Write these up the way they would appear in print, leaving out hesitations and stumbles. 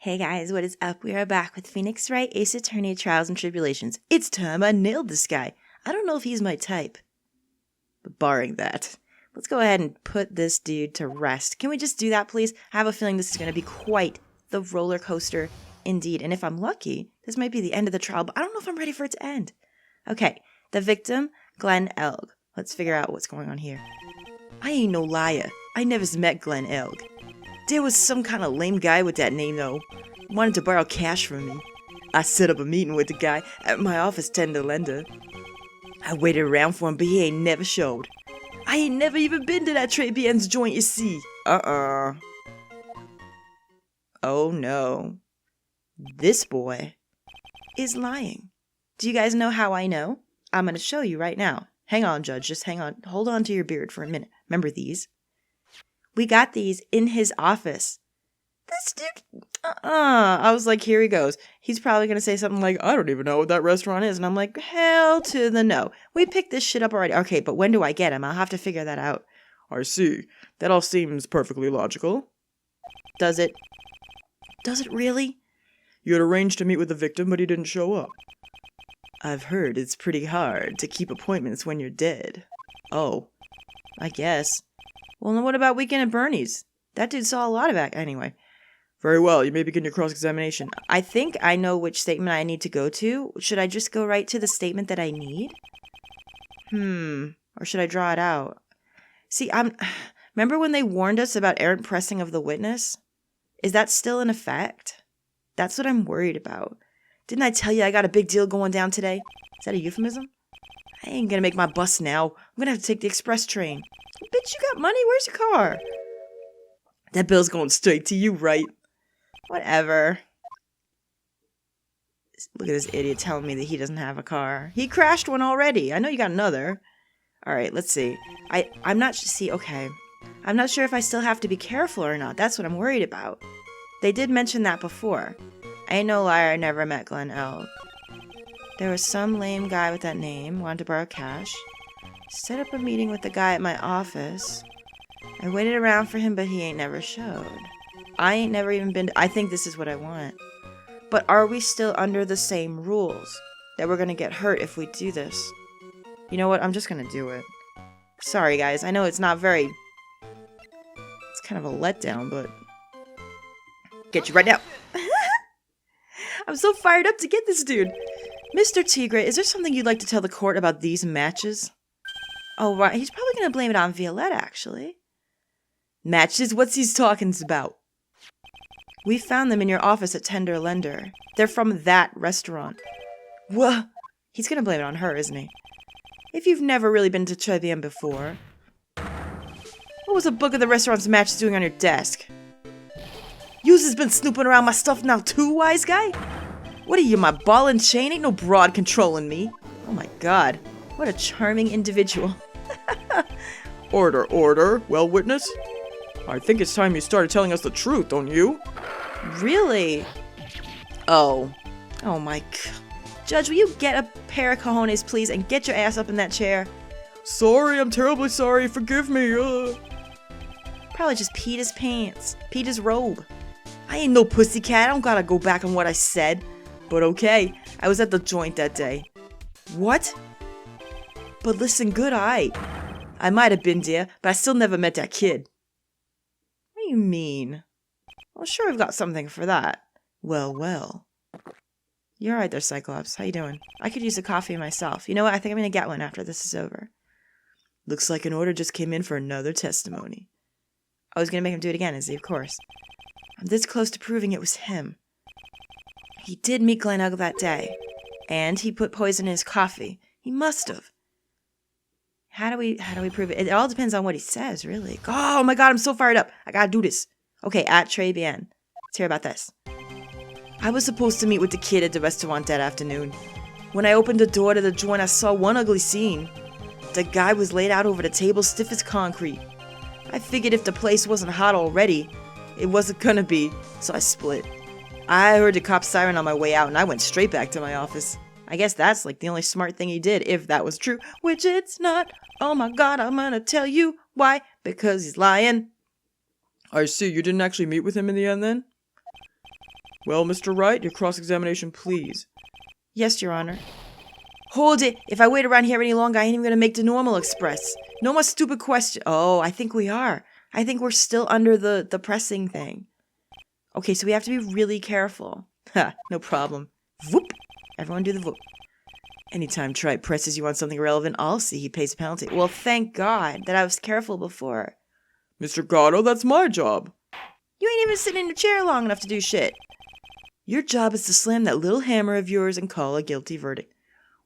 Hey guys, what is up? We are back with Phoenix Wright, Ace Attorney, Trials and Tribulations. It's time I nailed this guy. I don't know if he's my type. But barring that, let's go ahead and put this dude to rest. Can we just do that, please? I have a feeling this is going to be quite the roller coaster indeed. And if I'm lucky, this might be the end of the trial, but I don't know if I'm ready for it to end. Okay, the victim, Glenn Elg. Let's figure out what's going on here. I ain't no liar. I never met Glenn Elg. There was some kind of lame guy with that name, though. Wanted to borrow cash from me. I set up a meeting with the guy at my office tender lender. I waited around for him, but he ain't never showed. I ain't never even been to that TaT's joint, you see. Oh no. This boy is lying. Do you guys know how I know? I'm going to show you right now. Hang on, Judge. Just hang on. Hold on to your beard for a minute. Remember these? We got these in his office. This dude, I was like, here he goes. He's probably going to say something like, I don't even know what that restaurant is. And I'm like, hell to the no. We picked this shit up already. Okay, but when do I get him? I'll have to figure that out. I see. That all seems perfectly logical. Does it? Does it really? You had arranged to meet with the victim, but he didn't show up. I've heard it's pretty hard to keep appointments when you're dead. Oh, I guess. Well, then what about Weekend at Bernie's? That dude saw a lot of that anyway. Very well, you may begin your cross-examination. I think I know which statement I need to go to. Should I just go right to the statement that I need? Or should I draw it out? See, remember when they warned us about errant pressing of the witness? Is that still in effect? That's what I'm worried about. Didn't I tell you I got a big deal going down today? Is that a euphemism? I ain't gonna make my bus now. I'm gonna have to take the express train. Bitch, you got money? Where's your car? That bill's going straight to you, Wright. Whatever. Look at this idiot telling me that he doesn't have a car. He crashed one already. I know you got another. All right, let's see. I'm not sure if I still have to be careful or not. That's what I'm worried about. They did mention that before. I ain't no liar. I never met Glenn Elg. There was some lame guy with that name. Wanted to borrow cash. Set up a meeting with the guy at my office. I waited around for him, but he ain't never showed. I ain't never even been I think this is what I want. But are we still under the same rules? That we're gonna get hurt if we do this? You know what? I'm just gonna do it. Sorry, guys. I know it's not very... It's kind of a letdown, but... Get you right now. I'm so fired up to get this dude. Mr. Tigre, is there something you'd like to tell the court about these matches? Oh, right. He's probably going to blame it on Violette, actually. Matches? What's he's talking about? We found them in your office at Tender Lender. They're from that restaurant. What? He's going to blame it on her, isn't he? If you've never really been to TaT before. What was the book of the restaurant's match doing on your desk? Yous has been snooping around my stuff now too, wise guy? What are you, my ball and chain? Ain't no broad controlling me. Oh my god. What a charming individual. Order, order. Well, witness? I think it's time you started telling us the truth, don't you? Really? Oh my god. Judge, will you get a pair of cojones, please, and get your ass up in that chair? Sorry, I'm terribly sorry. Forgive me. Probably just peed his pants. Peed his robe. I ain't no pussycat. I don't gotta go back on what I said. But okay, I was at the joint that day. What? But listen, good eye. I might have been there, but I still never met that kid. What do you mean? Well, sure, I've got something for that. Well. You're right there, Cyclops. How you doing? I could use a coffee myself. You know what? I think I'm gonna get one after this is over. Looks like an order just came in for another testimony. I was gonna make him do it again, is he? Of course. I'm this close to proving it was him. He did meet Glenn Elg that day. And he put poison in his coffee. He must have. How do we prove it? It all depends on what he says, really. Oh my god, I'm so fired up. I gotta do this. Okay, at TaT. Let's hear about this. I was supposed to meet with the kid at the restaurant that afternoon. When I opened the door to the joint, I saw one ugly scene. The guy was laid out over the table, stiff as concrete. I figured if the place wasn't hot already, it wasn't gonna be, so I split. I heard the cop siren on my way out, and I went straight back to my office. I guess that's like the only smart thing he did, if that was true, which it's not. Oh my god, I'm gonna tell you why. Because he's lying. I see. You didn't actually meet with him in the end, then? Well, Mr. Wright, your cross-examination, please. Yes, Your Honor. Hold it! If I wait around here any longer, I ain't even gonna make the normal express. No more stupid question. Oh, I think we are. I think we're still under the pressing thing. Okay, so we have to be really careful. Ha, no problem. Whoop! Everyone do the whoop. Anytime Tripe presses you on something relevant, I'll see he pays a penalty. Well, thank God that I was careful before. Mr. Gatto, that's my job. You ain't even sitting in your chair long enough to do shit. Your job is to slam that little hammer of yours and call a guilty verdict.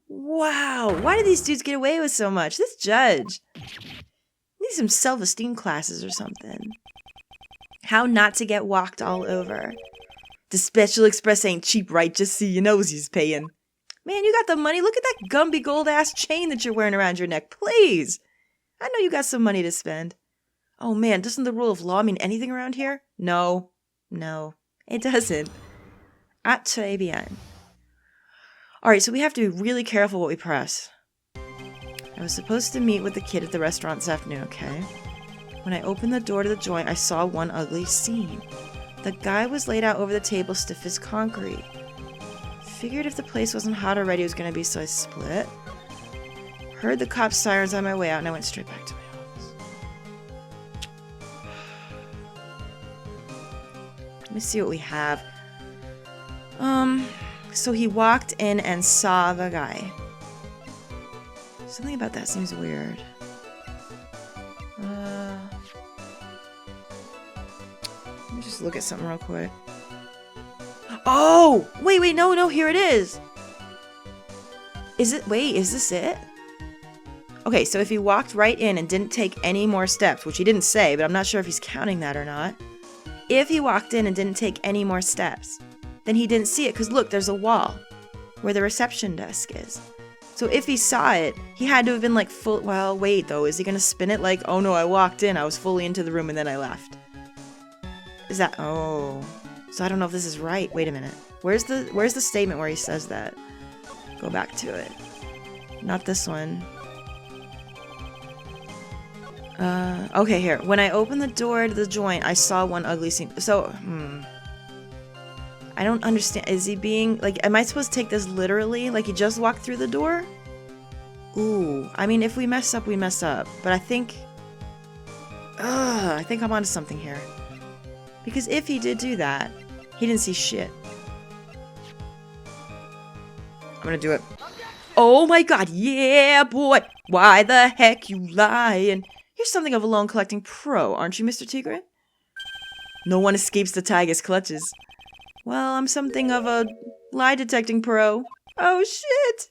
Wow, why do these dudes get away with so much? This judge. Need some self-esteem classes or something. How not to get walked all over. The Special Express ain't cheap, right? Just so you knows he's paying. Man, you got the money. Look at that Gumby gold-ass chain that you're wearing around your neck. Please. I know you got some money to spend. Oh man, doesn't the rule of law mean anything around here? No. No, it doesn't. Très bien. Alright, so we have to be really careful what we press. I was supposed to meet with the kid at the restaurant this afternoon, okay? When I opened the door to the joint, I saw one ugly scene. The guy was laid out over the table stiff as concrete. Figured if the place wasn't hot already, it was going to be, so I split. Heard the cops' sirens on my way out, and I went straight back to my office. Let me see what we have. So he walked in and saw the guy. Something about that seems weird. Let me just look at something real quick. Oh! Wait, no, here it is! Is this it? Okay, so if he walked right in and didn't take any more steps, which he didn't say, but I'm not sure if he's counting that or not. If he walked in and didn't take any more steps, then he didn't see it, because look, there's a wall where the reception desk is. So if he saw it, he had to have been like full. Well, wait though, is he gonna spin it like, oh no, I walked in, I was fully into the room and then I left? Is that, oh. So I don't know if this is right. Wait a minute. Where's the statement where he says that? Go back to it. Not this one. Okay, here. When I opened the door to the joint, I saw one ugly scene. So, I don't understand. Is he being, like, am I supposed to take this literally? Like he just walked through the door? Ooh. I mean, if we mess up, we mess up. But I think I'm onto something here. Because if he did do that, he didn't see shit. I'm gonna do it. Oh my god, yeah, boy! Why the heck you lying? You're something of a loan collecting pro, aren't you, Mr. Tigre? No one escapes the tiger's clutches. Well, I'm something of a lie detecting pro. Oh shit!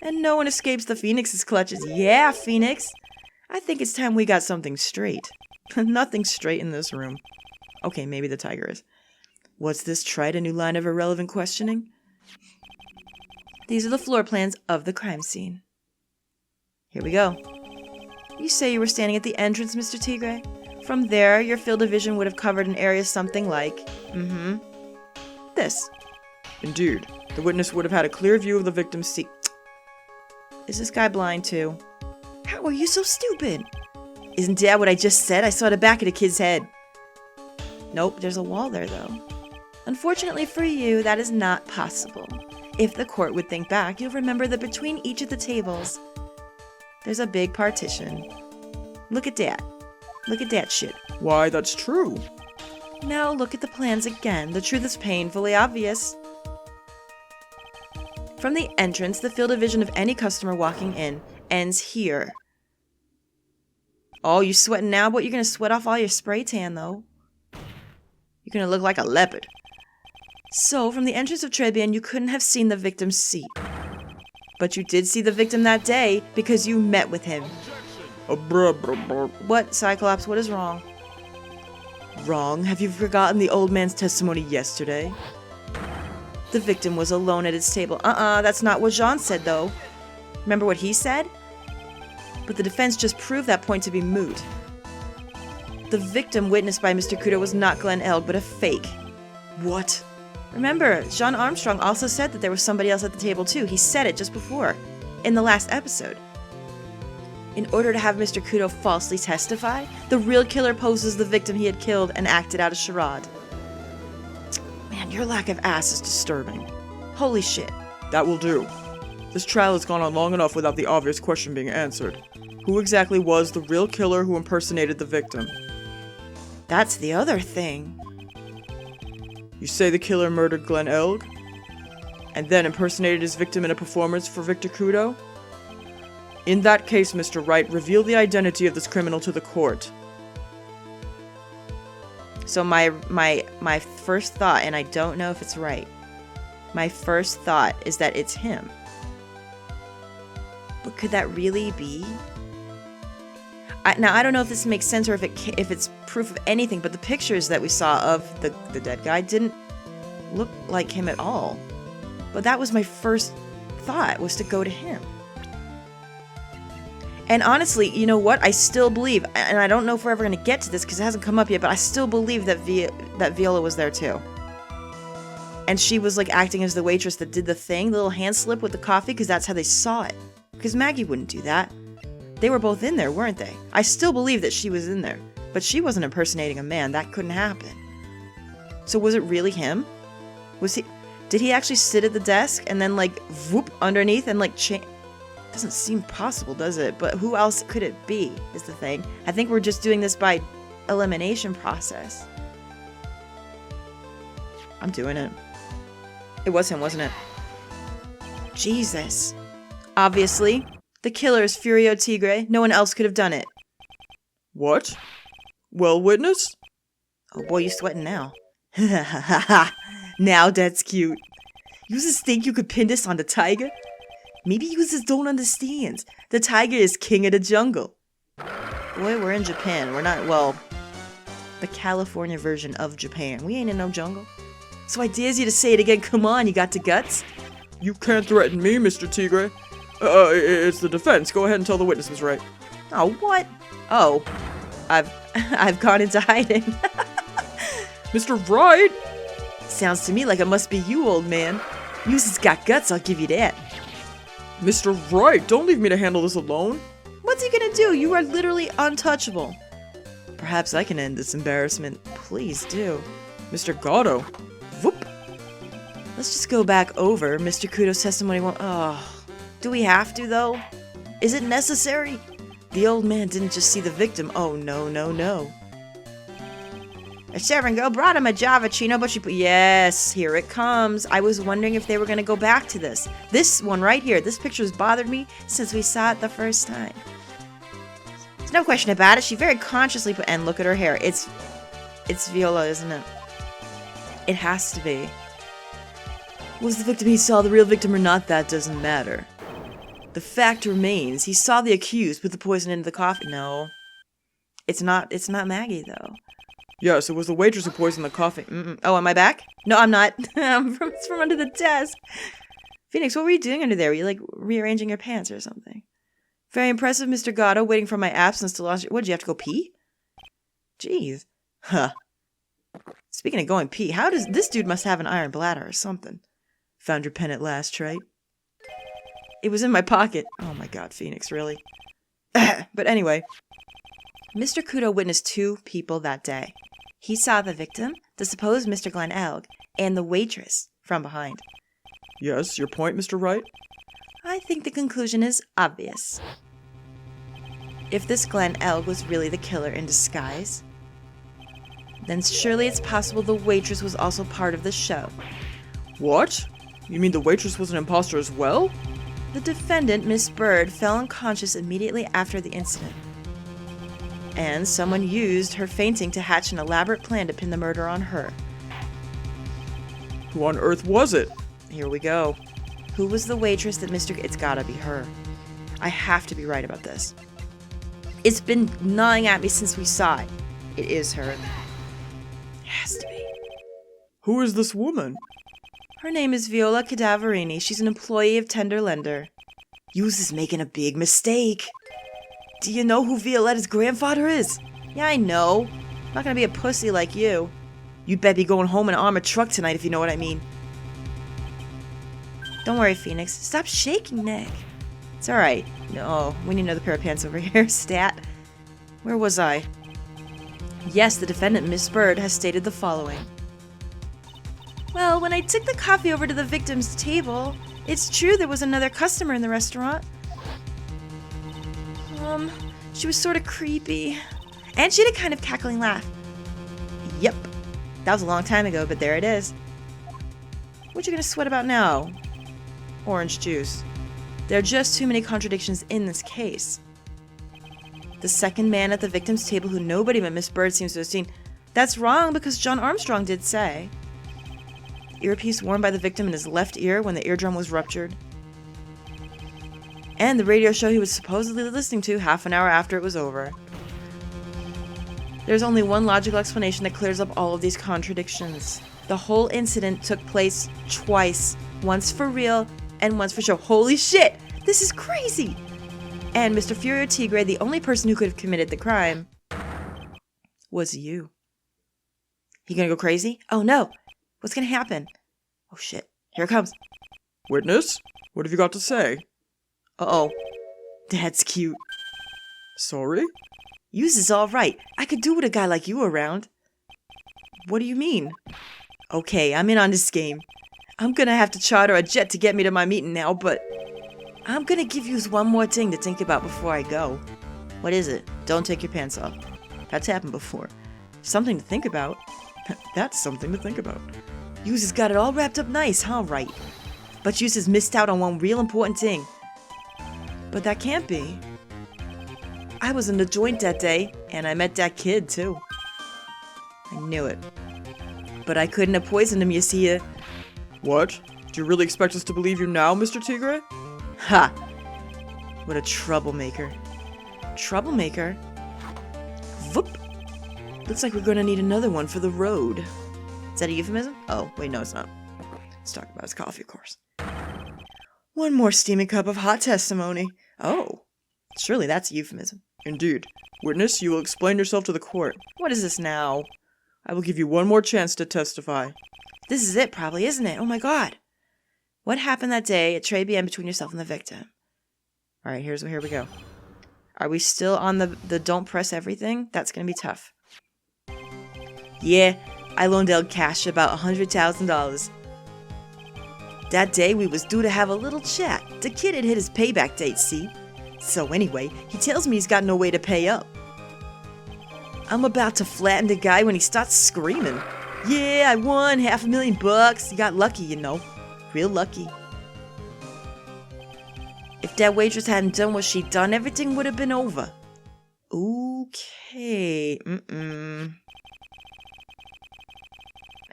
And no one escapes the Phoenix's clutches. Yeah, Phoenix! I think it's time we got something straight. Nothing straight in this room. Okay, maybe the tiger is. What's this? Tried a new line of irrelevant questioning? These are the floor plans of the crime scene. Here we go. You say you were standing at the entrance, Mr. Tigre? From there, your field of vision would have covered an area something like... this. Indeed. The witness would have had a clear view of the victim's seat. Is this guy blind too? How are you so stupid? Isn't that what I just said? I saw the back of the kid's head. Nope, there's a wall there though. Unfortunately for you, that is not possible. If the court would think back, you'll remember that between each of the tables, there's a big partition. Look at that. Look at that shit. Why, that's true. Now look at the plans again. The truth is painfully obvious. From the entrance, the field of vision of any customer walking in ends here. Oh, you sweating now? But you're gonna sweat off all your spray tan, though. You're gonna look like a leopard. So, from the entrance of Trebian, you couldn't have seen the victim's seat. But you did see the victim that day because you met with him. What, Cyclops? What is wrong? Wrong? Have you forgotten the old man's testimony yesterday? The victim was alone at his table. That's not what Jean said, though. Remember what he said? But the defense just proved that point to be moot. The victim witnessed by Mr. Kudo was not Glenn Elg, but a fake. What? Remember, John Armstrong also said that there was somebody else at the table too. He said it just before, in the last episode. In order to have Mr. Kudo falsely testify, the real killer poses the victim he had killed and acted out a charade. Man, your lack of ass is disturbing. Holy shit. That will do. This trial has gone on long enough without the obvious question being answered. Who exactly was the real killer who impersonated the victim? That's the other thing. You say the killer murdered Glenn Elg? And then impersonated his victim in a performance for Victor Kudo? In that case, Mr. Wright, reveal the identity of this criminal to the court. So my first thought, and I don't know if it's right, my first thought is that it's him. But could that really be? Now, I don't know if this makes sense or if it's proof of anything, but the pictures that we saw of the dead guy didn't look like him at all. But that was my first thought, was to go to him. And honestly, you know what? I still believe, and I don't know if we're ever going to get to this because it hasn't come up yet, but I still believe that Viola was there too. And she was like acting as the waitress that did the thing, the little hand slip with the coffee, because that's how they saw it. Because Maggie wouldn't do that. They were both in there, weren't they? I still believe that she was in there, but she wasn't impersonating a man. That couldn't happen. So was it really him? Did he actually sit at the desk and then like whoop underneath and like change? Doesn't seem possible, does it? But who else could it be, is the thing. I think we're just doing this by elimination process. I'm doing it. It was him, wasn't it? Jesus. Obviously, the killer is Furio Tigre. No one else could have done it. What? Well, witness? Oh boy, you sweating now. Ha ha ha ha. Now that's cute. You just think you could pin this on the tiger? Maybe you just don't understand. The tiger is king of the jungle. Boy, we're in Japan. We're not, well, the California version of Japan. We ain't in no jungle. So I dares you to say it again. Come on, you got the guts? You can't threaten me, Mr. Tigre. It's the defense. Go ahead and tell the witness, Ms. Wright. Oh, what? Oh, I've gone into hiding. Mr. Wright! Sounds to me like it must be you, old man. You just got guts, I'll give you that. Mr. Wright, don't leave me to handle this alone. What's he gonna do? You are literally untouchable. Perhaps I can end this embarrassment. Please do. Mr. Gatto. Whoop. Let's just go back over Mr. Kudo's testimony. Do we have to, though? Is it necessary? The old man didn't just see the victim. Oh, no, no, no. A servant girl brought him a Javachino, but she put... Yes, here it comes. I was wondering if they were going to go back to this. This one right here. This picture has bothered me since we saw it the first time. There's no question about it. She very consciously put... And look at her hair. It's Viola, isn't it? It has to be. Was the victim he saw the real victim or not? That doesn't matter. The fact remains, he saw the accused put the poison into the coffee. No. It's not Maggie, though. Yes, it was the waitress who poisoned the coffee. Oh, am I back? No, I'm not. It's from under the desk. Phoenix, what were you doing under there? Were you, like, rearranging your pants or something? Very impressive, Mr. Gatto, waiting for my absence to launch... What, did you have to go pee? Jeez. Huh. Speaking of going pee, how does... This dude must have an iron bladder or something. Found your pen at last, Wright. It was in my pocket. Oh my god, Phoenix, really? But anyway... Mr. Kudo witnessed two people that day. He saw the victim, the supposed Mr. Glenn Elg, and the waitress from behind. Yes, your point, Mr. Wright? I think the conclusion is obvious. If this Glenn Elg was really the killer in disguise, then surely it's possible the waitress was also part of the show. What? You mean the waitress was an imposter as well? The defendant, Miss Bird, fell unconscious immediately after the incident. And someone used her fainting to hatch an elaborate plan to pin the murder on her. Who on earth was it? Here we go. Who was the waitress that Mr. It's gotta be her. I have to be right about this. It's been gnawing at me since we saw it. It is her. It has to be. Who is this woman? Her name is Viola Cadaverini. She's an employee of Tender Lender. Yous is making a big mistake. Do you know who Violetta's grandfather is? Yeah, I know. I'm not gonna be a pussy like you. You'd better be going home in an armored truck tonight if you know what I mean. Don't worry, Phoenix. Stop shaking, Nick. It's alright. No, we need another pair of pants over here. Stat. Where was I? Yes, the defendant, Miss Bird, has stated the following. Well, when I took the coffee over to the victim's table, it's true there was another customer in the restaurant. She was sort of creepy. And she had a kind of cackling laugh. Yep. That was a long time ago, but there it is. What you gonna sweat about now? Orange juice. There are just too many contradictions in this case. The second man at the victim's table who nobody but Miss Bird seems to have seen. That's wrong because John Armstrong did say. Earpiece worn by the victim in his left ear when the eardrum was ruptured. And the radio show he was supposedly listening to half an hour after it was over. There's only one logical explanation that clears up all of these contradictions. The whole incident took place twice. Once for real and once for show. Holy shit! This is crazy! And Mr. Furio Tigre, the only person who could have committed the crime, was you. He gonna go crazy? Oh no! What's gonna happen? Oh shit. Here it comes. Witness? What have you got to say? Uh-oh. That's cute. Sorry? Yours is alright. I could do with a guy like you around. What do you mean? Okay, I'm in on this game. I'm gonna have to charter a jet to get me to my meeting now, but I'm gonna give you one more thing to think about before I go. What is it? Don't take your pants off. That's happened before. Something to think about. That's something to think about. Yours has got it all wrapped up nice, huh, Wright? But yours has missed out on one real important thing. But that can't be. I was in the joint that day, and I met that kid, too. I knew it. But I couldn't have poisoned him, you see. What? Do you really expect us to believe you now, Mr. Tigre? Ha! What a troublemaker. Troublemaker? Whoop! Looks like we're gonna need another one for the road. Is that a euphemism? Oh, wait, no, it's not. Let's talk about his coffee, of course. One more steaming cup of hot testimony. Oh, surely that's a euphemism. Indeed. Witness, you will explain yourself to the court. What is this now? I will give you one more chance to testify. This is it, probably, isn't it? Oh my god. What happened that day at Trey BM between yourself and the victim? Alright, here we go. Are we still on the don't press everything? That's gonna be tough. Yeah, I loaned El Cash about $100,000. That day we was due to have a little chat. The kid had hit his payback date, see? So anyway, he tells me he's got no way to pay up. I'm about to flatten the guy when he starts screaming. Yeah, I won $500,000. You got lucky, you know. Real lucky. If that waitress hadn't done what she'd done, everything would have been over. Okay.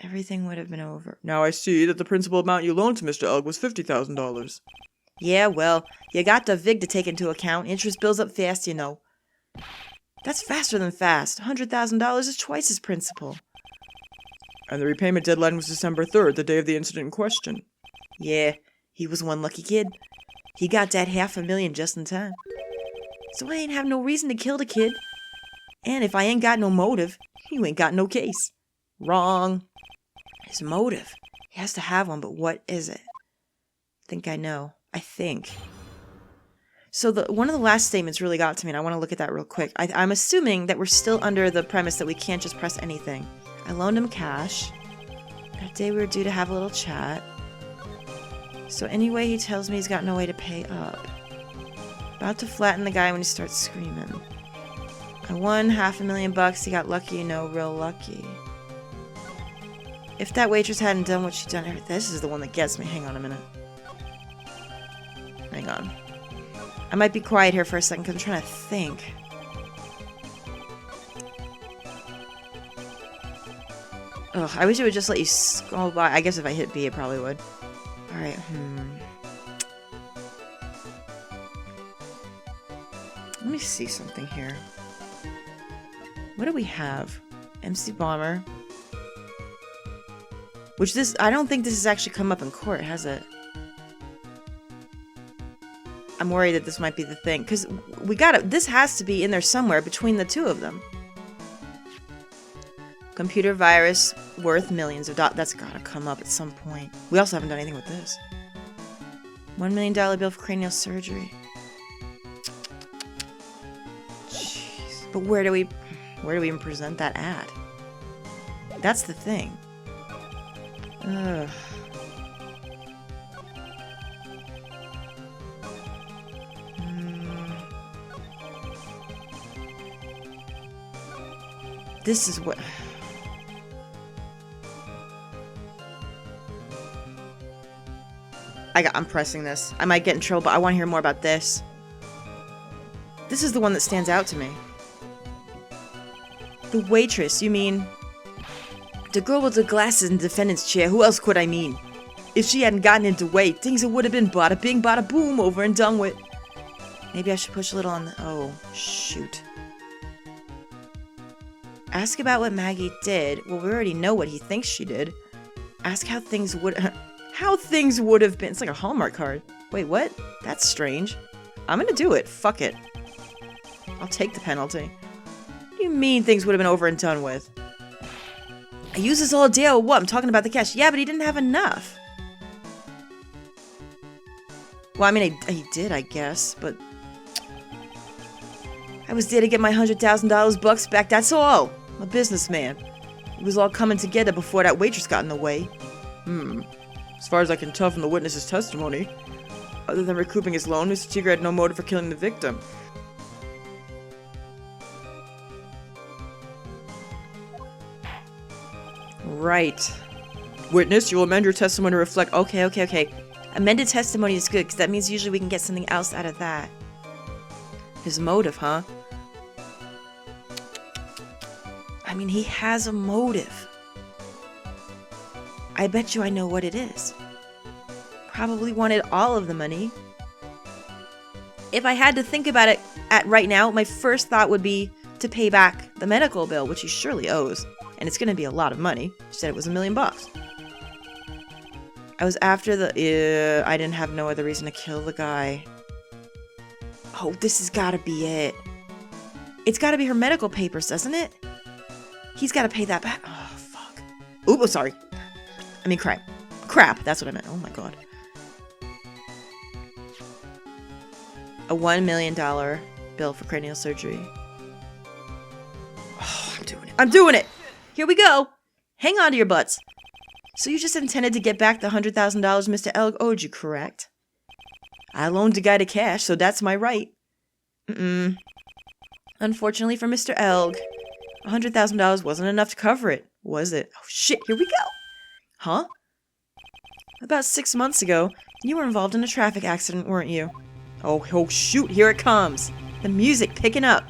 Everything would have been over. Now I see that the principal amount you loaned to Mr. Elg was $50,000. Yeah, well, you got the VIG to take into account. Interest builds up fast, you know. That's faster than fast. $100,000 is twice his principal. And the repayment deadline was December 3rd, the day of the incident in question. Yeah, he was one lucky kid. He got that $500,000 just in time. So I ain't have no reason to kill the kid. And if I ain't got no motive, you ain't got no case. Wrong. His motive. He has to have one, but what is it? I think I know. I think. So one of the last statements really got to me, and I want to look at that real quick. I'm assuming that we're still under the premise that we can't just press anything. I loaned him cash. That day we were due to have a little chat. So anyway, he tells me he's got no way to pay up. About to flatten the guy when he starts screaming. I won $500,000. He got lucky, you know, real lucky. If that waitress hadn't done what she'd done, this is the one that gets me. Hang on a minute. Hang on. I might be quiet here for a second because I'm trying to think. Ugh, I wish it would just let you scroll by. I guess if I hit B, it probably would. Alright, Let me see something here. What do we have? MC Bomber. Which I don't think this has actually come up in court, has it? I'm worried that this might be the thing. Because this has to be in there somewhere between the two of them. Computer virus worth millions of dollars. That's gotta come up at some point. We also haven't done anything with this. $1 million bill for cranial surgery. Jeez. But where do we even present that at? That's the thing. Ugh. This is what... I'm pressing this. I might get in trouble, but I want to hear more about this. This is the one that stands out to me. The waitress, you mean... The girl with the glasses in the defendant's chair, who else could I mean? If she hadn't gotten into weight, things would have been bada bing bada boom, over and done with. Maybe I should push a little on the... Oh, shoot. Ask about what Maggie did. Well, we already know what he thinks she did. Ask how things would... How things would have been. It's like a Hallmark card. Wait, what? That's strange. I'm gonna do it. Fuck it. I'll take the penalty. What do you mean things would have been over and done with? I used this all day or what? I'm talking about the cash. Yeah, but he didn't have enough. Well, I mean, he did, I guess, but... I was there to get my $100,000 bucks back, that's all. I'm a businessman. It was all coming together before that waitress got in the way. As far as I can tell from the witness's testimony, other than recouping his loan, Mr. Tigre had no motive for killing the victim. Right. Witness, you will amend your testimony to reflect... Okay. Amended testimony is good, because that means usually we can get something else out of that. His motive, huh? I mean, he has a motive. I bet you I know what it is. Probably wanted all of the money. If I had to think about it right now, my first thought would be to pay back the medical bill, which he surely owes. And it's going to be a lot of money. She said it was $1 million. I was after the... I didn't have no other reason to kill the guy. Oh, this has got to be it. It's got to be her medical papers, doesn't it? He's got to pay that back. Oh, fuck. Ooh, sorry. I mean, crap. Crap, that's what I meant. Oh, my God. A $1 million bill for cranial surgery. Oh, I'm doing it. I'm doing it! Here we go! Hang on to your butts. So you just intended to get back the $100,000 Mr. Elg owed you, correct? I loaned the guy the cash, so that's my right. Unfortunately for Mr. Elg, $100,000 wasn't enough to cover it, was it? Oh shit, here we go! Huh? About 6 months ago, you were involved in a traffic accident, weren't you? Oh shoot, here it comes! The music picking up!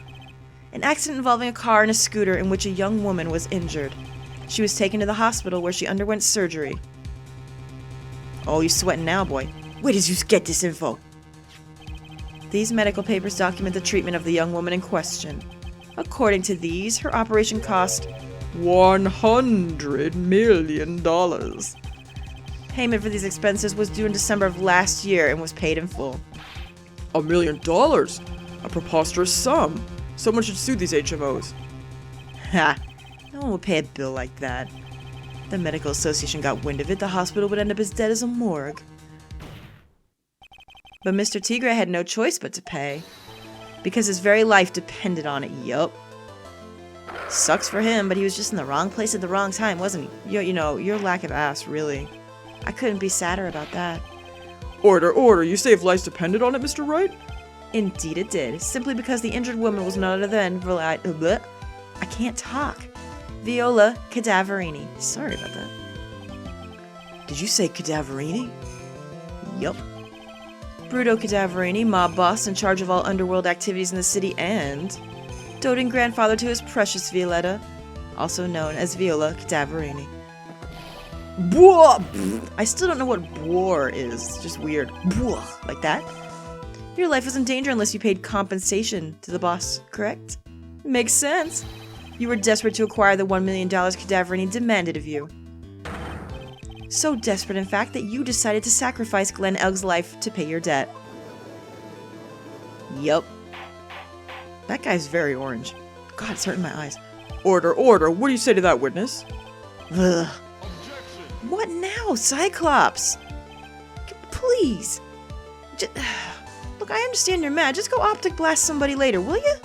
An accident involving a car and a scooter in which a young woman was injured. She was taken to the hospital where she underwent surgery. Oh, you sweating now, boy. Where did you get this info? These medical papers document the treatment of the young woman in question. According to these, her operation cost $100 million. Payment for these expenses was due in December of last year and was paid in full. $1 million? A preposterous sum. Someone should sue these HMOs. Ha! No one would pay a bill like that. The medical association got wind of it, the hospital would end up as dead as a morgue. But Mr. Tigre had no choice but to pay. Because his very life depended on it, yup. Sucks for him, but he was just in the wrong place at the wrong time, wasn't he? You know, your lack of ass, really. I couldn't be sadder about that. Order, you say if lives depended on it, Mr. Wright? Indeed it did, simply because the injured woman was none other than I can't talk. Viola Cadaverini. Sorry about that. Did you say Cadaverini? Yup. Bruto Cadaverini, mob boss in charge of all underworld activities in the city and doting grandfather to his precious Violetta, also known as Viola Cadaverini. I still don't know what boar is. It's just weird. Like that? Your life was in danger unless you paid compensation to the boss, correct? Makes sense. You were desperate to acquire the $1 million Cadaverini demanded of you. So desperate, in fact, that you decided to sacrifice Glenn Elg's life to pay your debt. Yup. That guy's very orange. God, it's hurting my eyes. Order. What do you say to that, witness? Ugh. What now, Cyclops? Please. Look, I understand you're mad. Just go optic blast somebody later, will you?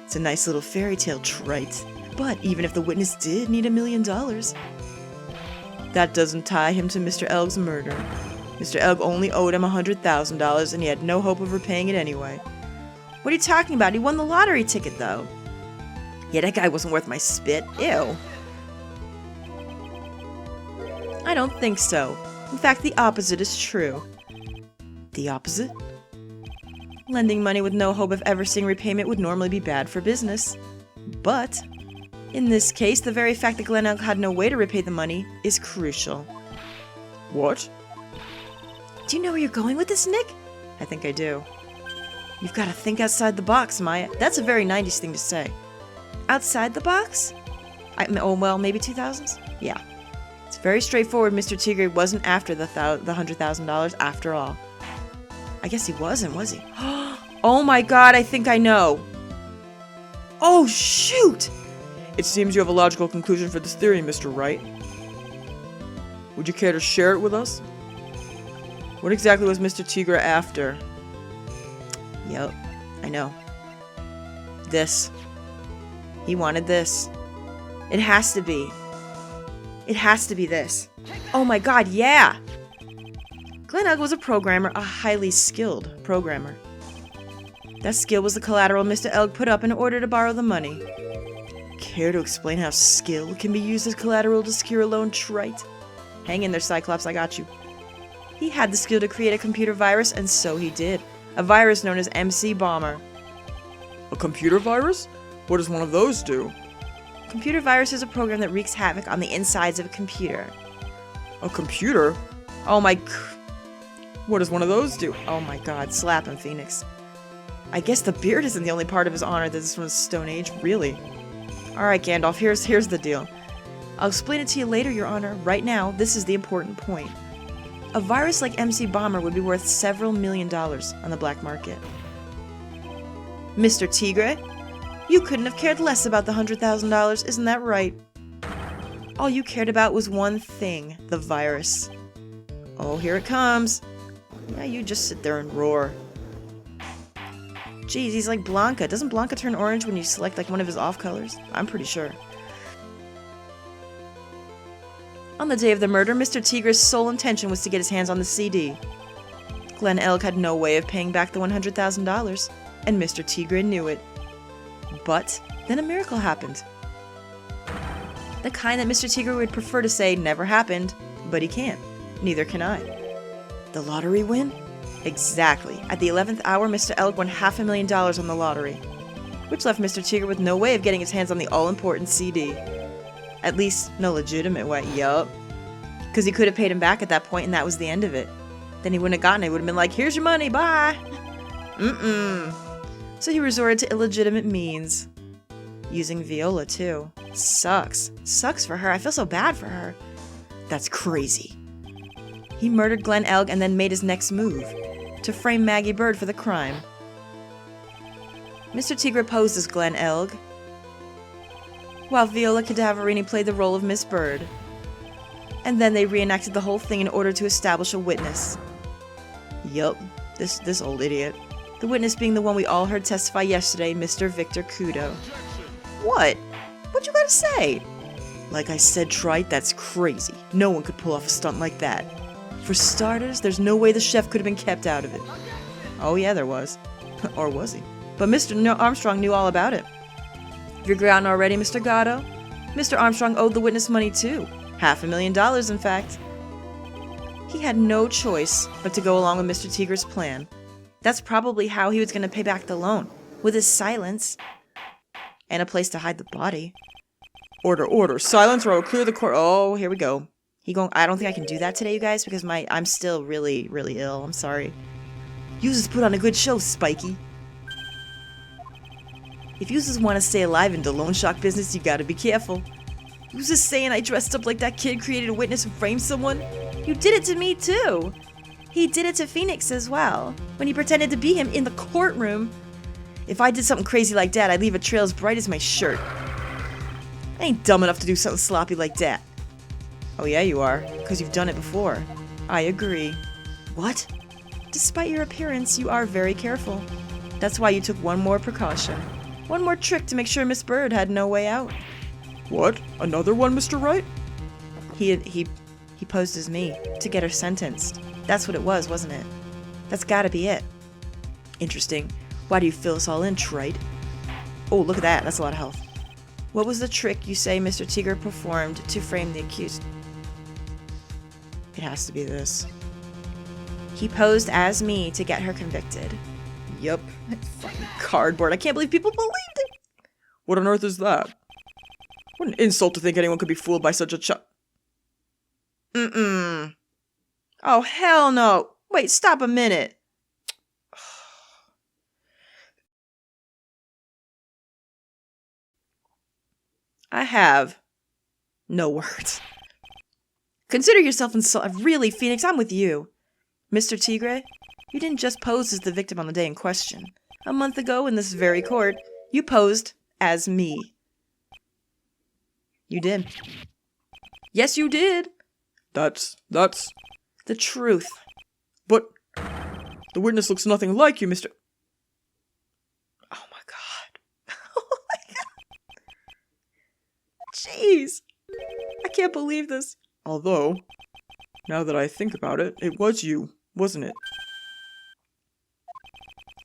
It's a nice little fairy tale trite. But even if the witness did need $1 million, That doesn't tie him to Mr. Elg's murder. Mr. Elg only owed him $100,000 and he had no hope of repaying it anyway. What are you talking about? He won the lottery ticket, though. Yeah, that guy wasn't worth my spit. Ew. I don't think so. In fact, the opposite is true. The opposite? Lending money with no hope of ever seeing repayment would normally be bad for business. But, in this case, the very fact that Glen Elg had no way to repay the money is crucial. What? Do you know where you're going with this, Nick? I think I do. You've got to think outside the box, Maya. That's a very 90s thing to say. Outside the box? Oh, well, maybe 2000s? Yeah. It's very straightforward. Mr. Tigre wasn't after the $100,000 after all. I guess he wasn't, was he? Oh my god, I think I know. Oh, shoot! It seems you have a logical conclusion for this theory, Mr. Wright. Would you care to share it with us? What exactly was Mr. Tigre after? Yep, I know. This. He wanted this. It has to be. It has to be this. Oh my god, yeah! Glen Elg was a programmer, a highly skilled programmer. That skill was the collateral Mr. Elg put up in order to borrow the money. Care to explain how skill can be used as collateral to secure a loan, Wright? Hang in there, Cyclops, I got you. He had the skill to create a computer virus, and so he did. A virus known as MC Bomber. A computer virus? What does one of those do? Computer virus is a program that wreaks havoc on the insides of a computer. A computer? Oh my... What does one of those do? Oh my god, slap him, Phoenix. I guess the beard isn't the only part of his honor that is from the Stone Age, really. Alright, Gandalf, here's the deal. I'll explain it to you later, Your Honor. Right now, this is the important point. A virus like MC Bomber would be worth several $1 million on the black market. Mr. Tigre, you couldn't have cared less about the $100,000, isn't that right? All you cared about was one thing, the virus. Oh, here it comes. Yeah, you just sit there and roar. Geez, he's like Blanca. Doesn't Blanca turn orange when you select like one of his off colors? I'm pretty sure. On the day of the murder, Mr. Tigre's sole intention was to get his hands on the CD. Glen Elg had no way of paying back the $100,000, and Mr. Tigre knew it. But then a miracle happened. The kind that Mr. Tigre would prefer to say never happened, but he can't. Neither can I. The lottery win? Exactly. At the 11th hour, Mr. Elg won $500,000 on the lottery, which left Mr. Tigre with no way of getting his hands on the all-important CD. At least, no legitimate way. Yup. Because he could have paid him back at that point, and that was the end of it. Then he wouldn't have gotten it. He would have been like, here's your money, bye! So he resorted to illegitimate means. Using Viola, too. Sucks. Sucks for her. I feel so bad for her. That's crazy. He murdered Glen Elg and then made his next move. To frame Maggie Bird for the crime. Mr. Tigre posed as Glen Elg, while Viola Cadaverini played the role of Miss Bird. And then they reenacted the whole thing in order to establish a witness. Yup, this old idiot. The witness being the one we all heard testify yesterday, Mr. Victor Kudo. What? What you gotta say? Like I said, Trite, that's crazy. No one could pull off a stunt like that. For starters, there's no way the chef could have been kept out of it. Oh yeah, there was. Or was he? But Mr. Armstrong knew all about it. Have you forgotten already, Mr. Gatto? Mr. Armstrong owed the witness money too. $500,000, in fact. He had no choice but to go along with Mr. Tigre's plan. That's probably how he was going to pay back the loan. With his silence. And a place to hide the body. Order. Silence or I will clear the court. Oh, here we go. I don't think I can do that today, you guys, because I'm still really, really ill. I'm sorry. You just put on a good show, Spiky. If you just want to stay alive in the loan shark business, you gotta be careful. You just saying I dressed up like that kid, created a witness, and framed someone? You did it to me, too. He did it to Phoenix as well, when he pretended to be him in the courtroom. If I did something crazy like that, I'd leave a trail as bright as my shirt. I ain't dumb enough to do something sloppy like that. Oh yeah, you are, because you've done it before. I agree. What? Despite your appearance, you are very careful. That's why you took one more precaution. One more trick to make sure Miss Bird had no way out. What? Another one, Mr. Wright? He He posed as me to get her sentenced. That's what it was, wasn't it? That's gotta be it. Interesting. Why do you fill us all in, trite? Oh, look at that. That's a lot of health. What was the trick you say Mr. Tigre performed to frame the accused? It has to be this. He posed as me to get her convicted. Yup. Fucking cardboard. I can't believe people believed it. What on earth is that? What an insult to think anyone could be fooled by such a Mm-mm. Oh, hell no. Wait, stop a minute. I have no words. Consider yourself insulted. Really, Phoenix, I'm with you. Mr. Tigre, you didn't just pose as the victim on the day in question. A month ago, in this very court, you posed as me. You did. Yes, you did. That's... The truth. But... the witness looks nothing like you, Mr... Oh my god. Oh my god. Jeez. I can't believe this. Although, now that I think about it, it was you, wasn't it?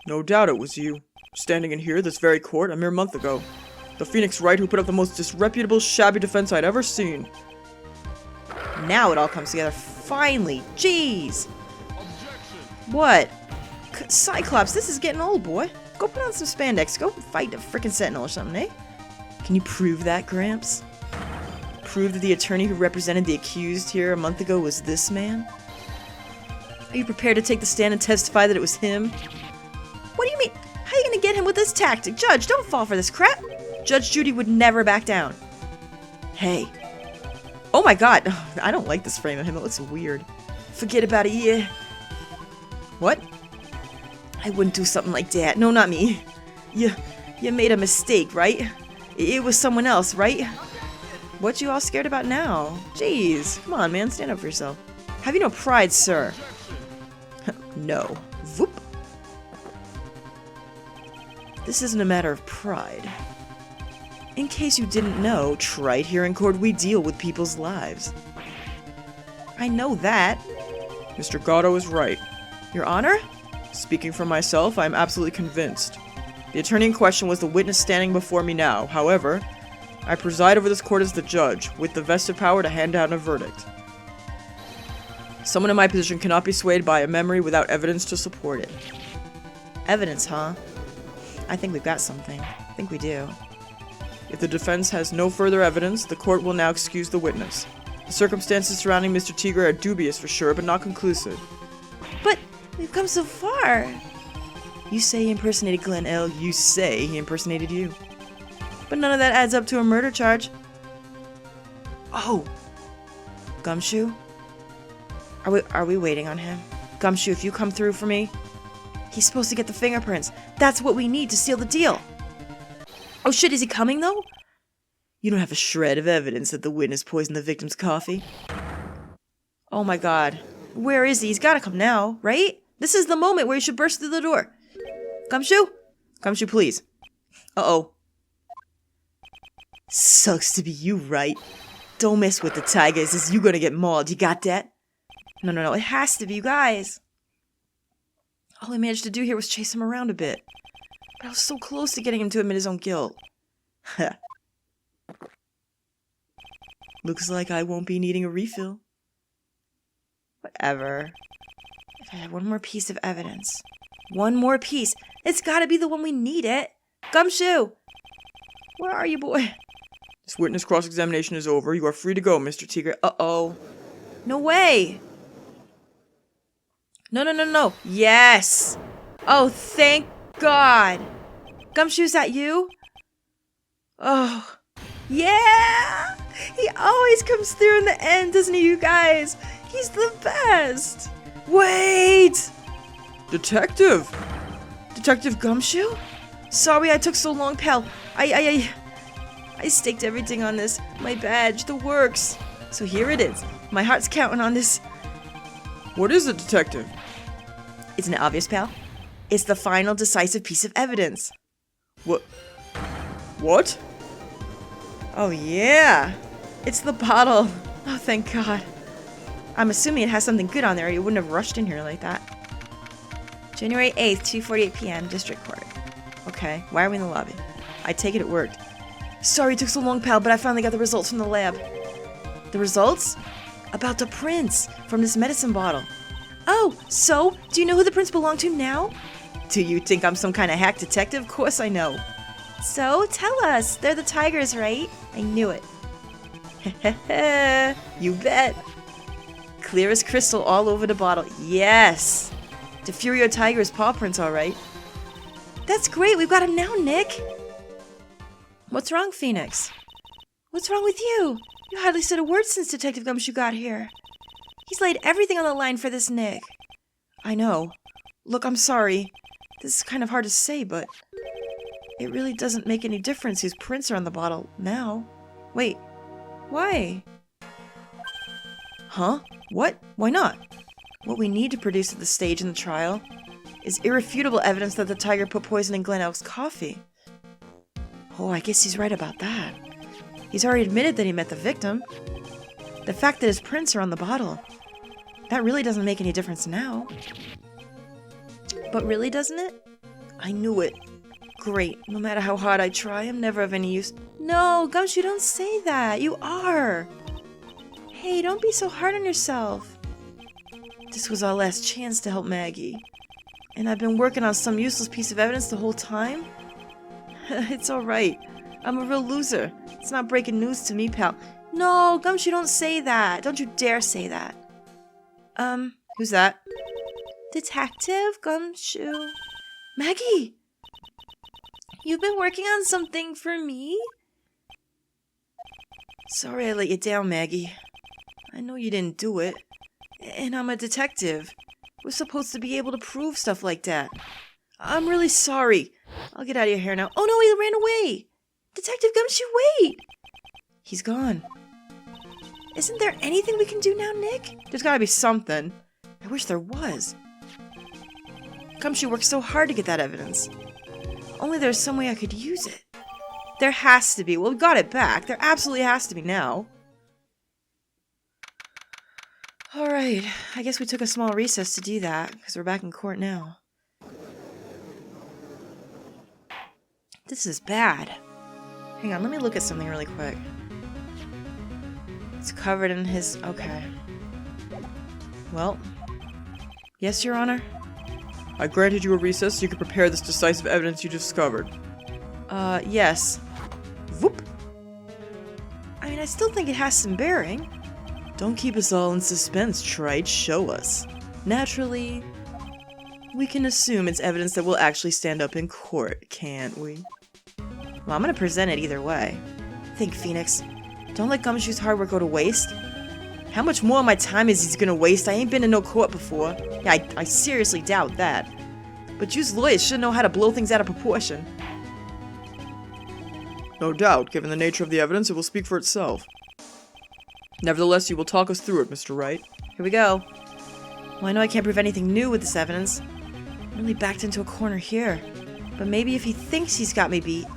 No doubt it was you, standing in here, this very court, a mere month ago. The Phoenix Wright who put up the most disreputable, shabby defense I'd ever seen. Now it all comes together. Finally. Jeez. What? Cyclops, this is getting old, boy. Go put on some spandex. Go fight a frickin' sentinel or something, eh? Can you prove that, Gramps? Prove that the attorney who represented the accused here a month ago was this man? Are you prepared to take the stand and testify that it was him? What do you mean? How are you gonna get him with this tactic? Judge, don't fall for this crap. Judge Judy would never back down. Hey. Oh my god. I don't like this frame of him. It looks weird. Forget about it, yeah. What? I wouldn't do something like that. No, not me. You made a mistake, right? It was someone else, right? What you all scared about now? Jeez. Come on, man. Stand up for yourself. Have you no pride, sir? No. Whoop. This isn't a matter of pride. In case you didn't know, trite, here in court we deal with people's lives. I know that. Mr. Gatto is right. Your Honor? Speaking for myself, I am absolutely convinced. The attorney in question was the witness standing before me now. However, I preside over this court as the judge, with the vested power to hand down a verdict. Someone in my position cannot be swayed by a memory without evidence to support it. Evidence, huh? I think we've got something. I think we do. If the defense has no further evidence, the court will now excuse the witness. The circumstances surrounding Mr. Tigre are dubious for sure, but not conclusive. But we've come so far. You say he impersonated Glen L. You say he impersonated you. But none of that adds up to a murder charge. Oh. Gumshoe? Are we waiting on him? Gumshoe, if you come through for me, he's supposed to get the fingerprints. That's what we need to seal the deal. Oh shit, is he coming though? You don't have a shred of evidence that the witness poisoned the victim's coffee. Oh my god. Where is he? He's gotta come now, right? This is the moment where he should burst through the door. Gumshoe? Gumshoe, please. Uh-oh. Sucks to be you, Wright. Don't mess with the tigers, as you gonna get mauled. You got that? No. It has to be, you guys. All I managed to do here was chase him around a bit. But I was so close to getting him to admit his own guilt. Looks like I won't be needing a refill. Whatever. If I had one more piece of evidence. One more piece. It's gotta be the one we need it. Gumshoe! Where are you, boy? This witness cross-examination is over. You are free to go, Mr. Tigre. Uh-oh. No way! No. Yes! Oh, thank God! Gumshoe, is that you? Oh. Yeah! He always comes through in the end, doesn't he, you guys? He's the best! Wait! Detective! Detective Gumshoe? Sorry I took so long, pal. I staked everything on this. My badge, the works. So here it is. My heart's counting on this. What is it, detective? Isn't it obvious, pal? It's the final decisive piece of evidence. What? Oh yeah. It's the bottle. Oh, thank God. I'm assuming it has something good on there, or you wouldn't have rushed in here like that. January 8th, 2:48 p.m., District Court. Okay, why are we in the lobby? I take it worked. Sorry it took so long, pal, but I finally got the results from the lab. The results? About the prints from this medicine bottle. Oh, so? Do you know who the prints belong to now? Do you think I'm some kind of hack detective? Of course I know. So, tell us. They're the tigers, right? I knew it. You bet. Clear as crystal all over the bottle. Yes! The Furio Tiger's paw prints, all right. That's great. We've got him now, Nick. What's wrong, Phoenix? What's wrong with you? You hardly said a word since Detective Gumshoe got here. He's laid everything on the line for this Nick. I know. Look, I'm sorry. This is kind of hard to say, but it really doesn't make any difference whose prints are on the bottle now. Wait. Why? Huh? What? Why not? What we need to produce at this stage in the trial is irrefutable evidence that the tiger put poison in Glen Elk's coffee. Oh, I guess he's right about that. He's already admitted that he met the victim. The fact that his prints are on the bottle, that really doesn't make any difference now. But really, doesn't it? I knew it. Great. No matter how hard I try, I'm never of any use. No, Gumshoe, don't say that. You are. Hey, don't be so hard on yourself. This was our last chance to help Maggie. And I've been working on some useless piece of evidence the whole time? It's alright. I'm a real loser. It's not breaking news to me, pal. No, Gumshoe, don't say that. Don't you dare say that. Who's that? Detective Gumshoe. Maggie! You've been working on something for me? Sorry I let you down, Maggie. I know you didn't do it. And I'm a detective. We're supposed to be able to prove stuff like that. I'm really sorry. I'll get out of your hair now. Oh no, he ran away! Detective Gumshoe, wait! He's gone. Isn't there anything we can do now, Nick? There's gotta be something. I wish there was. Gumshoe worked so hard to get that evidence. Only there's some way I could use it. There has to be. Well, we got it back. There absolutely has to be now. Alright, I guess we took a small recess to do that, because we're back in court now. This is bad. Hang on, let me look at something really quick. It's covered in his... okay. Well. Yes, Your Honor? I granted you a recess so you could prepare this decisive evidence you discovered. Yes. Whoop! I mean, I still think it has some bearing. Don't keep us all in suspense, Wright. Show us. Naturally, we can assume it's evidence that will actually stand up in court, can't we? Well, I'm gonna present it either way. Think, Phoenix. Don't let Gumshoe's hard work go to waste. How much more of my time is he gonna waste? I ain't been in no court before. Yeah, I seriously doubt that. But you lawyers should know how to blow things out of proportion. No doubt, given the nature of the evidence, it will speak for itself. Nevertheless, you will talk us through it, Mr. Wright. Here we go. Well, I know I can't prove anything new with this evidence. I'm really backed into a corner here. But maybe if he thinks he's got me beat,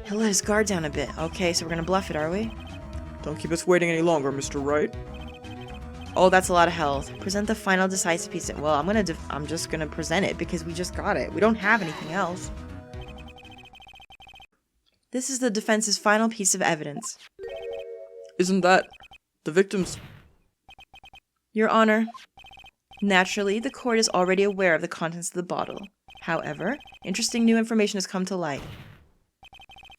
he'll let his guard down a bit. Okay, so we're gonna bluff it, are we? Don't keep us waiting any longer, Mr. Wright. Oh, that's a lot of health. Present the final decisive piece. Well, I'm just gonna present it because we just got it. We don't have anything else. This is the defense's final piece of evidence. Isn't that the victim's... Your Honor, naturally, the court is already aware of the contents of the bottle. However, interesting new information has come to light.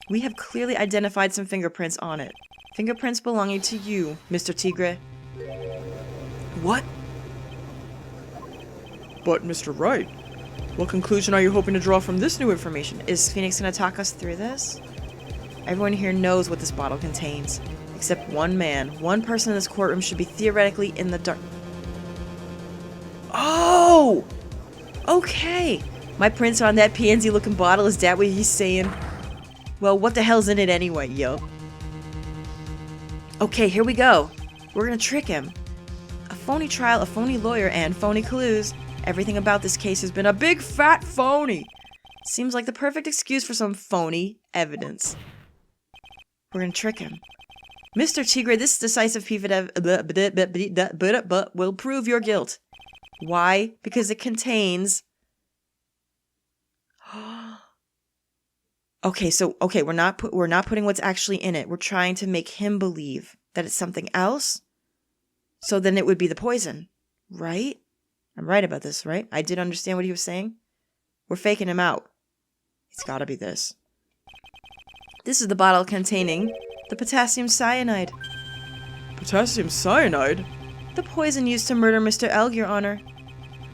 We have clearly identified some fingerprints on it. Fingerprints belonging to you, Mr. Tigre. What? But, Mr. Wright, what conclusion are you hoping to draw from this new information? Is Phoenix gonna talk us through this? Everyone here knows what this bottle contains. Except one man. One person in this courtroom should be theoretically in the dark. Oh! Okay. My prints are on that pansy-looking bottle. Is that what he's saying? Well, what the hell's in it anyway, yo? Okay, here we go. We're gonna trick him. A phony trial, a phony lawyer, and phony clues. Everything about this case has been a big fat phony. Seems like the perfect excuse for some phony evidence. We're gonna trick him. Mr. Tigre, this decisive piece will prove your guilt. Why? Because it contains... Okay, we're not putting what's actually in it. We're trying to make him believe that it's something else. So then it would be the poison, right? I'm right about this, right? I did understand what he was saying. We're faking him out. It's got to be this. This is the bottle containing the potassium cyanide. Potassium cyanide? The poison used to murder Mr. Elg, Your Honor.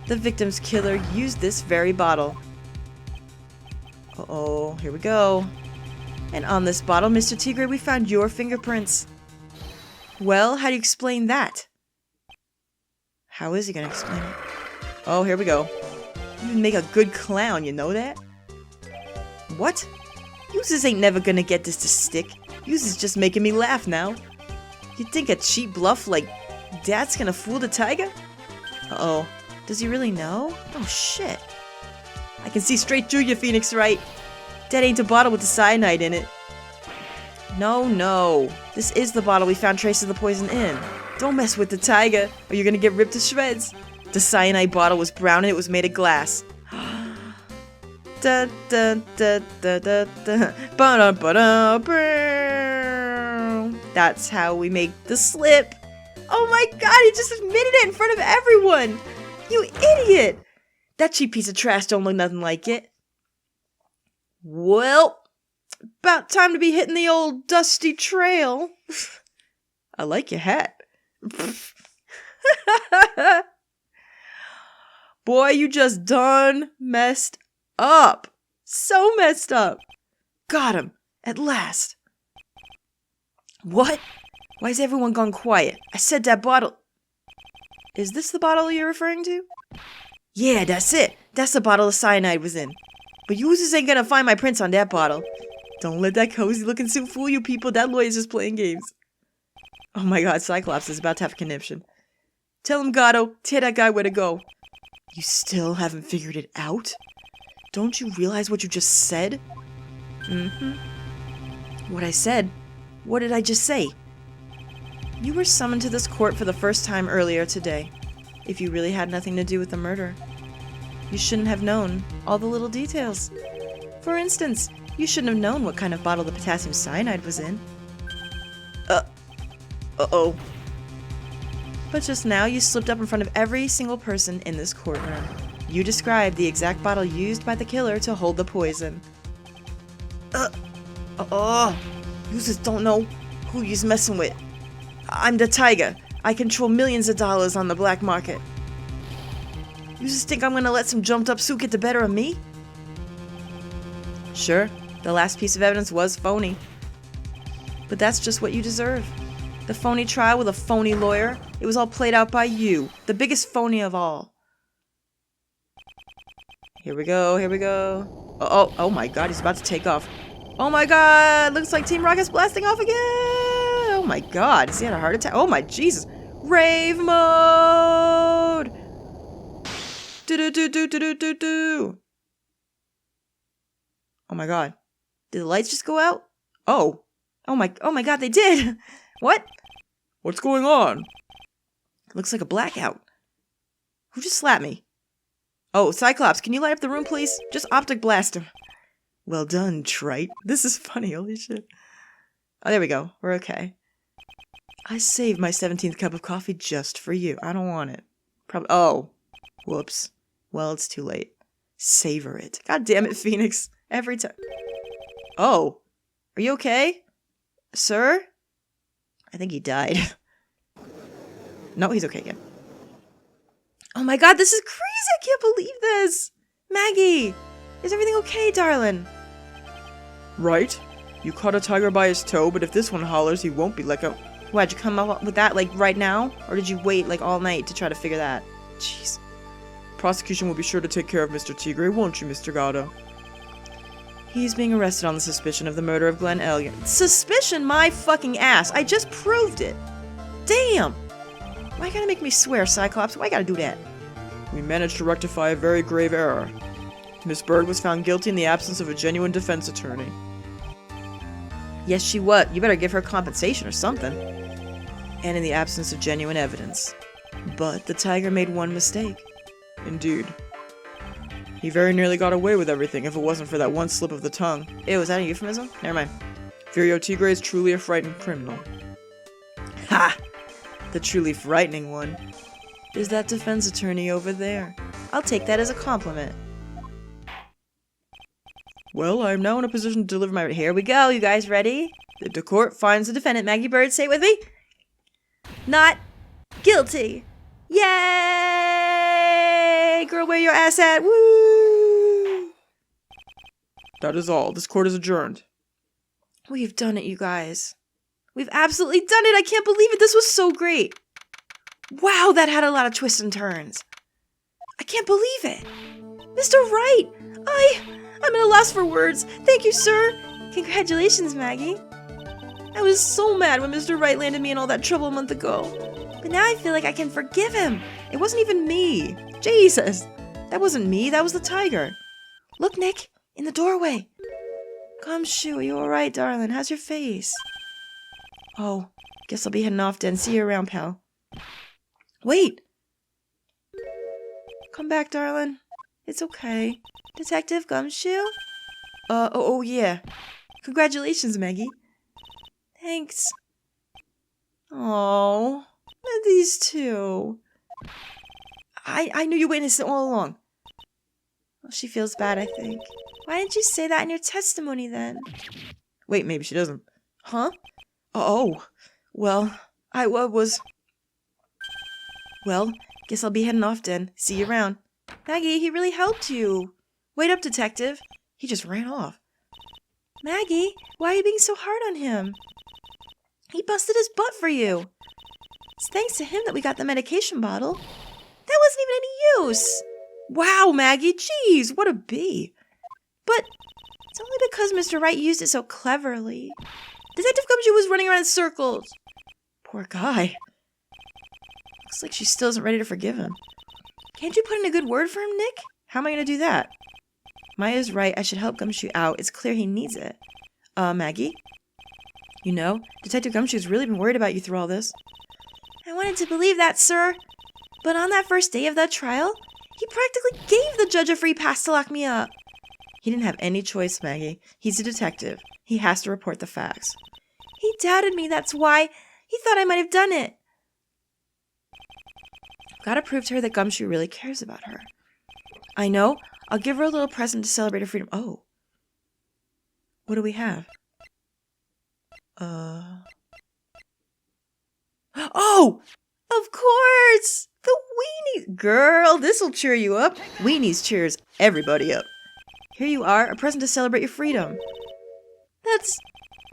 The victim's killer used this very bottle. Uh-oh, here we go. And on this bottle, Mr. Tigre, we found your fingerprints. Well, how do you explain that? How is he gonna explain it? Oh, here we go. You make a good clown, you know that? What? Uses ain't never gonna get this to stick. Uses just making me laugh now. You think a cheap bluff like that's gonna fool the tiger? Uh-oh. Does he really know? Oh, shit. I can see straight through you, Phoenix Wright. That ain't the bottle with the cyanide in it. No. This is the bottle we found traces of the poison in. Don't mess with the tiger, or you're gonna get ripped to shreds. The cyanide bottle was brown and it was made of glass. Da da da da da da. Ba da ba da. That's how we make the slip. Oh my god, he just admitted it in front of everyone! You idiot! That cheap piece of trash don't look nothing like it. Well, about time to be hitting the old dusty trail. I like your hat. Boy, you just done messed up. So messed up. Got him. At last. What? Why is everyone gone quiet? I said that bottle... Is this the bottle you're referring to? Yeah, that's it. That's the bottle the cyanide was in. But users ain't gonna find my prints on that bottle. Don't let that cozy looking suit fool you people. That lawyer's just playing games. Oh my god, Cyclops is about to have a conniption. Tell him, Gatto, tell that guy where to go. You still haven't figured it out? Don't you realize what you just said? What I said? What did I just say? You were summoned to this court for the first time earlier today. If you really had nothing to do with the murder, you shouldn't have known all the little details. For instance, you shouldn't have known what kind of bottle the potassium cyanide was in. Uh-oh. But just now, you slipped up in front of every single person in this courtroom. You described the exact bottle used by the killer to hold the poison. You just don't know who you's messing with. I'm the tiger. I control millions of dollars on the black market. You just think I'm gonna let some jumped up suit get the better of me? Sure, the last piece of evidence was phony. But that's just what you deserve. The phony trial with a phony lawyer, it was all played out by you, the biggest phony of all. Here we go. Oh my god, he's about to take off. Oh my god, looks like Team Rocket's blasting off again! Oh my god, has he had a heart attack? Oh my Jesus! Rave mode! Do. Oh my god. Did the lights just go out? Oh my god, they did! What? What's going on? Looks like a blackout. Who just slapped me? Oh, Cyclops, can you light up the room, please? Just optic blast him. Well done, Trite. This is funny, holy shit. Oh, there we go. We're okay. I saved my 17th cup of coffee just for you. I don't want it. Oh. Whoops. Well, it's too late. Savor it. God damn it, Phoenix. Every time. Oh. Are you okay? Sir? I think he died. No, he's okay again. Oh my god, this is crazy! I can't believe this! Maggie! Is everything okay, darling? Right? You caught a tiger by his toe, but if this one hollers, he won't be let go. Why'd you come up with that, like, right now? Or did you wait, like, all night to try to figure that? Jeez. Prosecution will be sure to take care of Mr. Tigre, won't you, Mr. Gatto? He's being arrested on the suspicion of the murder of Glenn Elliott. Suspicion my fucking ass! I just proved it! Damn! Why you gotta make me swear, Cyclops? Why you gotta do that? We managed to rectify a very grave error. Miss Bird was found guilty in the absence of a genuine defense attorney. Yes, she was. You better give her compensation or something. And in the absence of genuine evidence. But the tiger made one mistake. Indeed. He very nearly got away with everything if it wasn't for that one slip of the tongue. Ew, was that a euphemism? Never mind. Furio Tigre is truly a frightened criminal. Ha! The truly frightening one is that defense attorney over there. I'll take that as a compliment. Well, I am now in a position to deliver my... Here we go, you guys ready? The court finds the defendant, Maggie Bird, say it with me. Not guilty. Yay! Girl, where your ass at? Woo! That is all. This court is adjourned. We've done it, you guys. We've absolutely done it. I can't believe it. This was so great. Wow, that had a lot of twists and turns. I can't believe it. Mr. Wright, I'm at a loss for words. Thank you, sir. Congratulations, Maggie. I was so mad when Mr. Wright landed me in all that trouble a month ago. But now I feel like I can forgive him. It wasn't even me. Jesus. That wasn't me. That was the tiger. Look, Nick, in the doorway. Gumshoe, are you alright, darling? How's your face? Oh, guess I'll be heading off then. See you around, pal. Wait. Come back, darling. It's okay. Detective Gumshoe? Oh, yeah. Congratulations, Maggie. Thanks. Oh, these two. I knew you were innocent all along. Well, she feels bad, I think. Why didn't you say that in your testimony, then? Wait, maybe she doesn't. Huh? Oh, well, I was... Well, guess I'll be heading off then. See you around. Maggie, he really helped you. Wait up, detective. He just ran off. Maggie, why are you being so hard on him? He busted his butt for you. It's thanks to him that we got the medication bottle. That wasn't even any use. Wow, Maggie, jeez, what a bee. But it's only because Mr. Wright used it so cleverly. Detective Gumshoe was running around in circles. Poor guy. Looks like she still isn't ready to forgive him. Can't you put in a good word for him, Nick? How am I going to do that? Maya's right. I should help Gumshoe out. It's clear he needs it. Maggie? You know, Detective Gumshoe's really been worried about you through all this. I wanted to believe that, sir. But on that first day of the trial, he practically gave the judge a free pass to lock me up. He didn't have any choice, Maggie. He's a detective. He has to report the facts. He doubted me, that's why. He thought I might have done it. Gotta prove to her that Gumshoe really cares about her. I know. I'll give her a little present to celebrate her freedom. Oh. What do we have? Oh! Of course! The weenies! Girl, this'll cheer you up. Weenies cheers everybody up. Here you are, a present to celebrate your freedom. That's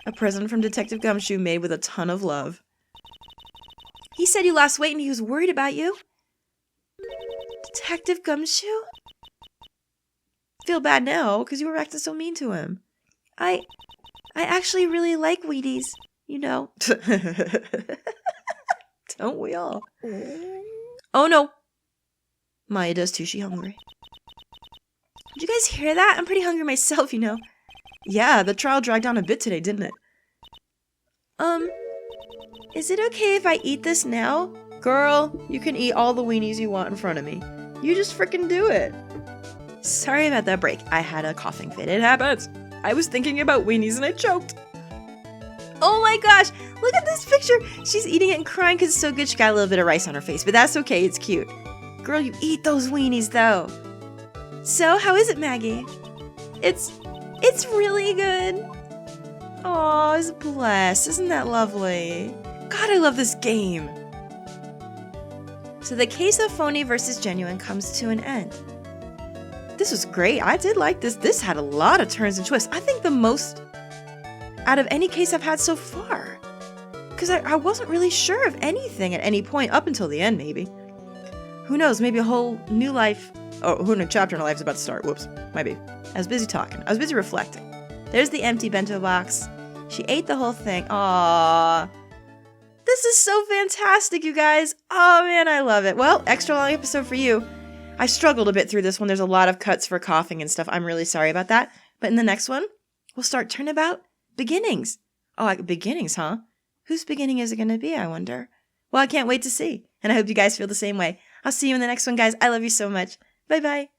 a present from Detective Gumshoe made with a ton of love. He said you lost weight and he was worried about you. Detective Gumshoe? Feel bad now, because you were acting so mean to him. I actually really like Wheaties, you know. Don't we all? Oh no. Maya does too, she's hungry. Did you guys hear that? I'm pretty hungry myself, you know. Yeah, the trial dragged on a bit today, didn't it? Is it okay if I eat this now? Girl, you can eat all the weenies you want in front of me. You just frickin' do it. Sorry about that break. I had a coughing fit. It happens. I was thinking about weenies and I choked. Oh my gosh, look at this picture. She's eating it and crying because it's so good. She got a little bit of rice on her face, but that's okay. It's cute. Girl, you eat those weenies though. So, how is it, Maggie? It's really good. Oh, it's blessed. Isn't that lovely? God, I love this game. So the case of phony versus genuine comes to an end. This was great. I did like this. This had a lot of turns and twists. I think the most out of any case I've had so far. Because I wasn't really sure of anything at any point, up until the end, maybe. Who knows, maybe a whole new life, whole new chapter in her life is about to start. Whoops, might be. I was busy talking. I was busy reflecting. There's the empty bento box. She ate the whole thing. Aww. This is so fantastic, you guys. Oh, man, I love it. Well, extra long episode for you. I struggled a bit through this one. There's a lot of cuts for coughing and stuff. I'm really sorry about that. But in the next one, we'll start Turnabout Beginnings. Oh, beginnings, huh? Whose beginning is it going to be, I wonder? Well, I can't wait to see. And I hope you guys feel the same way. I'll see you in the next one, guys. I love you so much. Bye-bye.